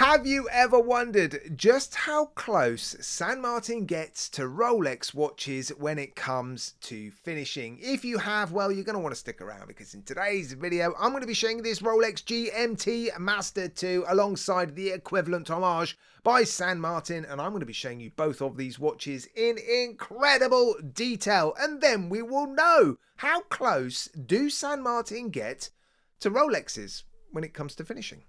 Have you ever wondered just how close San Martin gets to Rolex watches when it comes to finishing? If you have, well, you're going to want to stick around because in today's video, I'm going to be showing you this Rolex GMT Master II alongside the equivalent homage by San Martin, and I'm going to be showing you both of these watches in incredible detail, and then we will know how close do San Martin get to Rolexes when it comes to finishing.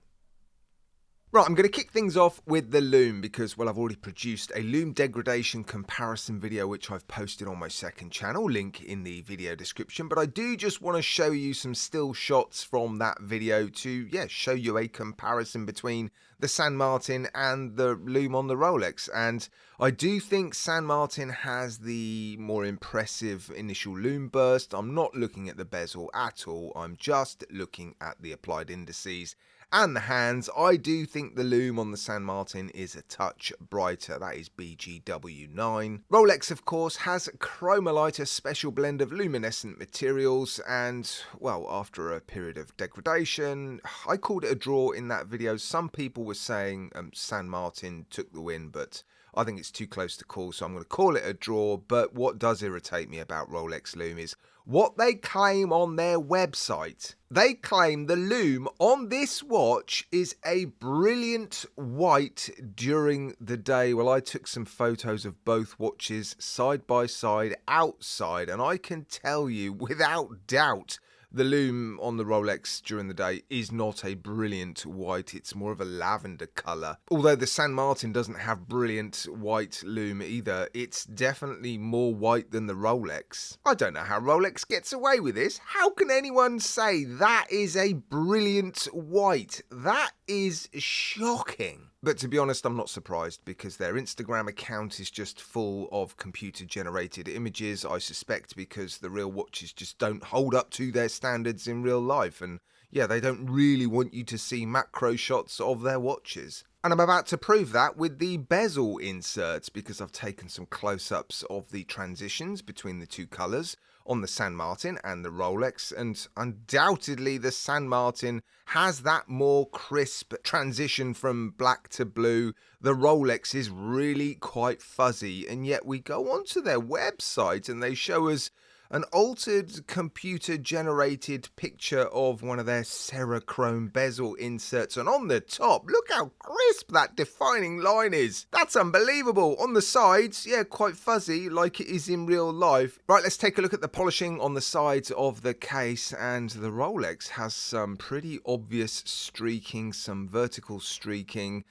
Right, I'm going to kick things off with the Lume because, well, I've already produced a Lume degradation comparison video which I've posted on my second channel, link in the video description, but I do just want to show you some still shots from that video to, show you a comparison between the San Martin and the Lume on the Rolex, and I do think San Martin has the more impressive initial Lume burst. I'm not looking at the bezel at all, I'm just looking at the applied indices and the hands. I do think the Lume on the San Martin is a touch brighter. That is BGW9. Rolex, of course, has Chromalight, a special blend of luminescent materials, and, well, after a period of degradation, I called it a draw in that video. Some people were saying San Martin took the win, but I think it's too close to call, so I'm going to call it a draw. But what does irritate me about Rolex Lume is what they claim on their website. They claim the Lume on this watch is a brilliant white during the day. Well, I took some photos of both watches side by side outside, and I can tell you without doubt the Lume on the Rolex during the day is not a brilliant white. It's more of a lavender colour. Although the San Martin doesn't have brilliant white Lume either, it's definitely more white than the Rolex. I don't know how Rolex gets away with this. How can anyone say that is a brilliant white? That is shocking. But to be honest, I'm not surprised because their Instagram account is just full of computer-generated images, I suspect because the real watches just don't hold up to their standards in real life. And yeah, they don't really want you to see macro shots of their watches. And I'm about to prove that with the bezel inserts because I've taken some close-ups of the transitions between the two colours on the San Martin and the Rolex, and undoubtedly the San Martin has that more crisp transition from black to blue. The Rolex is really quite fuzzy, and yet we go onto their website and they show us an altered computer-generated picture of one of their Cerachrome bezel inserts, and on the top, look how crisp that defining line is. That's unbelievable. On the sides, yeah, quite fuzzy, like it is in real life. Right, let's take a look at the polishing on the sides of the case, and the Rolex has some pretty obvious streaking, some vertical streaking.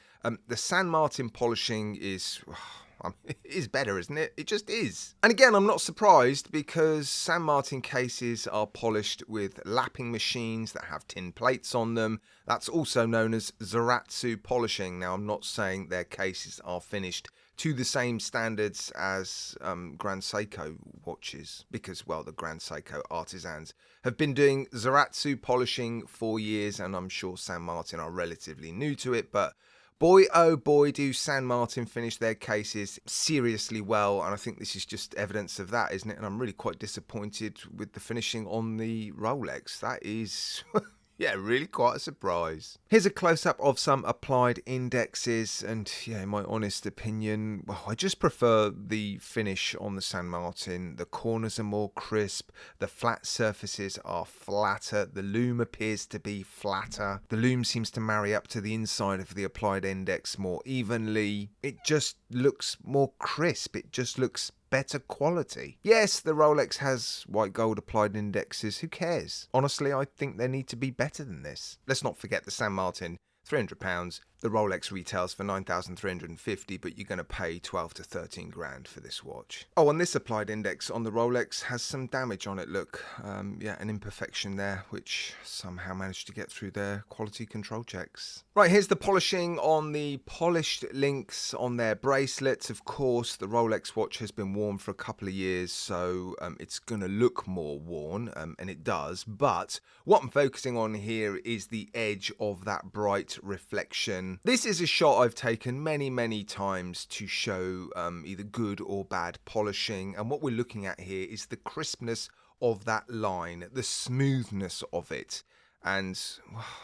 The San Martin polishing is it is better, isn't it? It just is. And again, I'm not surprised because San Martin cases are polished with lapping machines that have tin plates on them. That's also known as Zaratsu polishing. Now, I'm not saying their cases are finished to the same standards as Grand Seiko watches because, well, the Grand Seiko artisans have been doing Zaratsu polishing for years, and I'm sure San Martin are relatively new to it, but boy, oh boy, do San Martin finish their cases seriously well, and I think this is just evidence of that, isn't it? And I'm really quite disappointed with the finishing on the Rolex. That is yeah, really quite a surprise. Here's a close-up of some applied indexes, and yeah, in my honest opinion, well, I just prefer the finish on the San Martin. The corners are more crisp, the flat surfaces are flatter, the Lume appears to be flatter. The Lume seems to marry up to the inside of the applied index more evenly. It just looks more crisp, it just looks better quality. Yes, the Rolex has white gold applied indexes. Who cares? Honestly, I think they need to be better than this. Let's not forget the San Martin, £300. The Rolex retails for $9,350, but you're going to pay 12 to 13 grand for this watch. Oh, and this applied index on the Rolex has some damage on it. Look, yeah, an imperfection there, which somehow managed to get through their quality control checks. Right, here's the polishing on the polished links on their bracelets. Of course, the Rolex watch has been worn for a couple of years, so it's going to look more worn, and it does. But what I'm focusing on here is the edge of that bright reflection. This is a shot I've taken many times to show either good or bad polishing, and what we're looking at here is the crispness of that line, the smoothness of it. And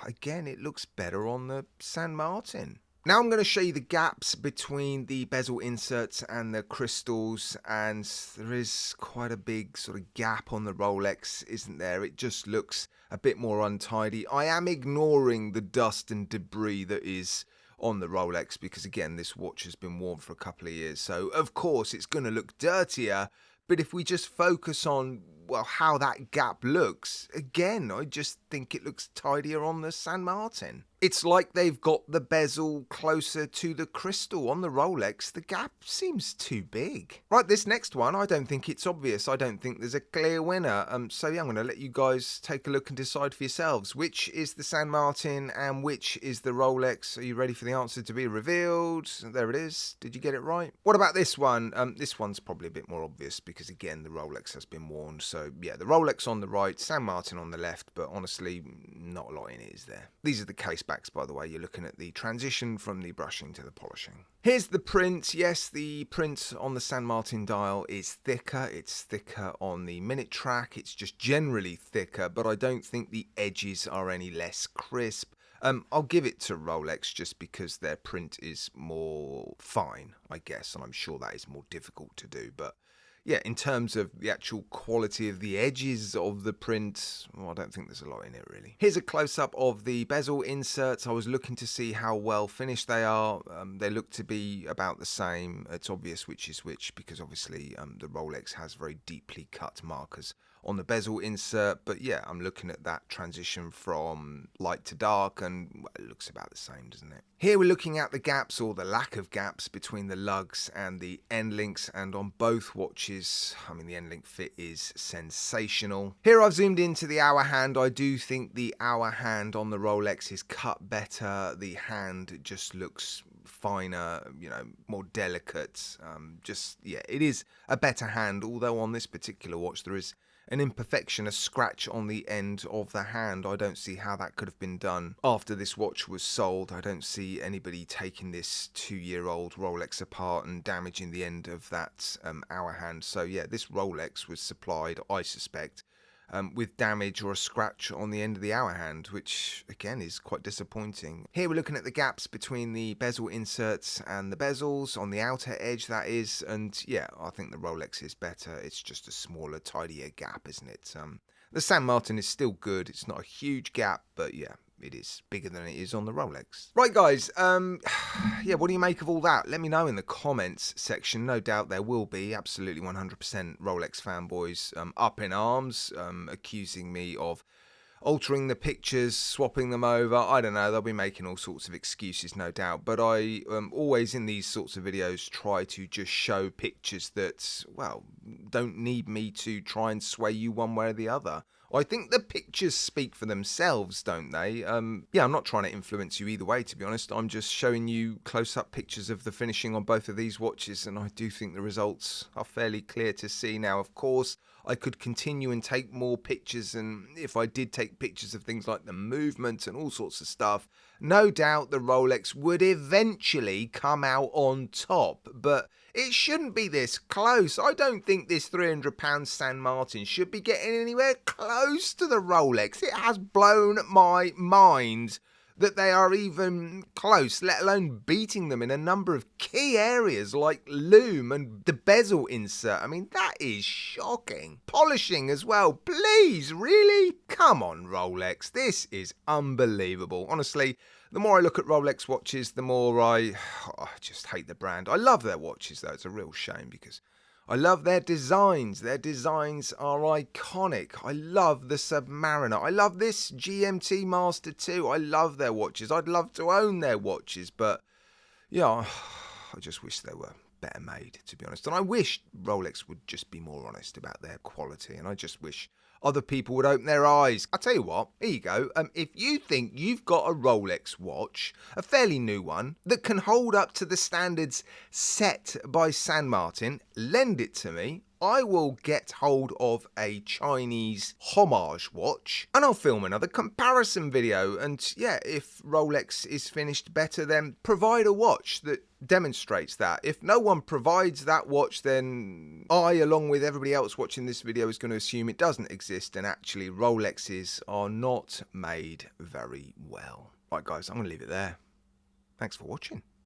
again, it looks better on the San Martin. Now I'm going to show you the gaps between the bezel inserts and the crystals, and there is quite a big sort of gap on the Rolex, isn't there? It just looks a bit more untidy. I am ignoring the dust and debris that is on the Rolex because, again, this watch has been worn for a couple of years, so of course it's going to look dirtier. But if we just focus on, well, how that gap looks, again, I just think it looks tidier on the San Martin. It's like they've got the bezel closer to the crystal. On the Rolex, the gap seems too big. Right, this next one, I don't think it's obvious. I don't think there's a clear winner. So yeah, I'm going to let you guys take a look and decide for yourselves. Which is the San Martin and which is the Rolex? Are you ready for the answer to be revealed? There it is. Did you get it right? What about this one? This one's probably a bit more obvious because, again, the Rolex has been worn. So yeah, the Rolex on the right, San Martin on the left, but honestly, not a lot in it, is there? These are the case backs, by the way. You're looking at the transition from the brushing to the polishing. Here's the print. Yes, the print on the San Martin dial is thicker. It's thicker on the minute track. It's just generally thicker, but I don't think the edges are any less crisp. I'll give it to Rolex just because their print is more fine, I guess, and I'm sure that is more difficult to do, but yeah, in terms of the actual quality of the edges of the print, well, I don't think there's a lot in it, really. Here's a close-up of the bezel inserts. I was looking to see how well finished they are. They look to be about the same. It's obvious which is which because, obviously, the Rolex has very deeply cut markers on the bezel insert. But, yeah, I'm looking at that transition from light to dark, and well, it looks about the same, doesn't it? Here we're looking at the gaps, or the lack of gaps, between the lugs and the end links, and on both watches, I mean, the end link fit is sensational. Here I've zoomed into the hour hand. I do think the hour hand on the Rolex is cut better. The hand just looks finer, you know, more delicate. Yeah, it is a better hand, although on this particular watch there is an imperfection, a scratch on the end of the hand. I don't see how that could have been done after this watch was sold. I don't see anybody taking this 2-year-old Rolex apart and damaging the end of that hour hand. So yeah, this Rolex was supplied, I suspect, with damage or a scratch on the end of the hour hand, which again is quite disappointing. Here we're looking at the gaps between the bezel inserts and the bezels on the outer edge, that is, and yeah, I think the Rolex is better. It's just a smaller, tidier gap, isn't it? The San Martin is still good. It's not a huge gap, but yeah, it is bigger than it is on the Rolex. Right, guys, yeah, what do you make of all that? Let me know in the comments section. No doubt there will be absolutely 100% Rolex fanboys up in arms, accusing me of altering the pictures, swapping them over. I don't know, they'll be making all sorts of excuses, no doubt, but I always in these sorts of videos try to just show pictures that, well, don't need me to try and sway you one way or the other. I think the pictures speak for themselves, don't they? Yeah, I'm not trying to influence you either way, to be honest. I'm just showing you close-up pictures of the finishing on both of these watches, and I do think the results are fairly clear to see now. Of course, I could continue and take more pictures, and if I did take pictures of things like the movement and all sorts of stuff, no doubt the Rolex would eventually come out on top, but it shouldn't be this close. I don't think this £300 San Martin should be getting anywhere close to the Rolex. It has blown my mind that they are even close, let alone beating them in a number of key areas like Lume and the bezel insert. I mean, that is shocking. Polishing as well. Please, really? Come on, Rolex. This is unbelievable. Honestly, the more I look at Rolex watches, the more I just hate the brand. I love their watches, though. It's a real shame because I love their designs. Their designs are iconic. I love the Submariner. I love this GMT Master II. I love their watches. I'd love to own their watches, but yeah, I just wish they were better made, to be honest. And I wish Rolex would just be more honest about their quality, and I just wish other people would open their eyes. I'll tell you what, here you go. If you think you've got a Rolex watch, a fairly new one, that can hold up to the standards set by San Martin, lend it to me. I will get hold of a Chinese homage watch and I'll film another comparison video. And yeah, if Rolex is finished better, then provide a watch that demonstrates that. If no one provides that watch, then I, along with everybody else watching this video, is going to assume it doesn't exist, and actually Rolexes are not made very well. Right, guys, I'm going to leave it there. Thanks for watching.